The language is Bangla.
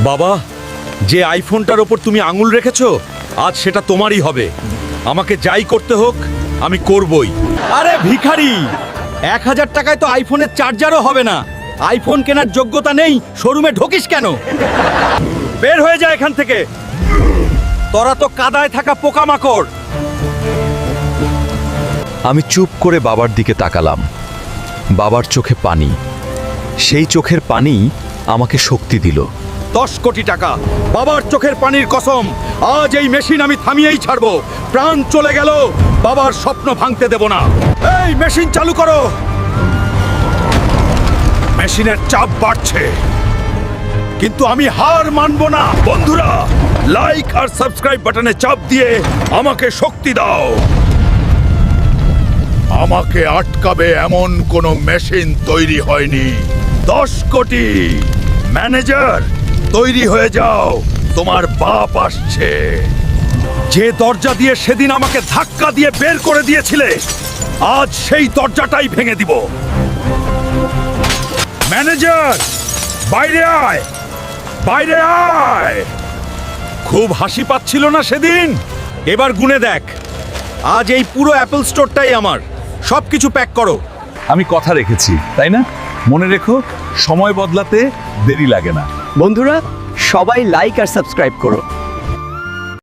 বাবা, যে আইফোনটার ওপর তুমি আঙুল রেখেছো আজ সেটা তোমারই হবে। আমাকে যাই করতে হোক আমি করবই। আরে ভিখারি, 1000 টাকায় তো আইফোনের চার্জারও হবে না। আইফোন কেনার যোগ্যতা নেই, শোরুমে ঢোকিস কেন? বের হয়ে যায় এখান থেকে। তোরা তো কাদায় থাকা পোকামাকড়। আমি চুপ করে বাবার দিকে তাকালাম। বাবার চোখে পানি। সেই চোখের পানি আমাকে শক্তি দিল। 10 কোটি টাকা, বাবার চোখের পানির কসম, আজ এই মেশিন আমি থামিয়েই ছাড়বো। প্রাণ চলে গেল, বাবার স্বপ্ন ভাঙতে দেব না। এই মেশিন চালু করো। মেশিনের চাপ বাড়ছে, কিন্তু আমি হার মানবো না। বন্ধুরা, লাইক আর সাবস্ক্রাইব বাটনে চাপ দিয়ে আমাকে শক্তি দাও। আমাকে আটকাবে এমন কোনো মেশিন তৈরি হয়নি। 10 কোটি। ম্যানেজার, তৈরি হয়ে যাও, তোমার বাপ আসছে। যে দরজা দিয়ে সেদিন আমাকে ধাক্কা দিয়ে বের করে দিয়েছিলে, আজ সেই দরজাটাই ভেঙে দিব। ম্যানেজার, বাইরে আয়, বাইরে আয়। খুব হাসি পাচ্ছিল না সেদিন? এবার গুনে দেখ, আজ এই পুরো অ্যাপল স্টোরটাই আমার। সবকিছু প্যাক করো। আমি কথা রেখেছি, তাই না? মনে রেখো, সময় বদলাতে দেরি লাগে না। বন্ধুরা, সবাই লাইক আর সাবস্ক্রাইব করো।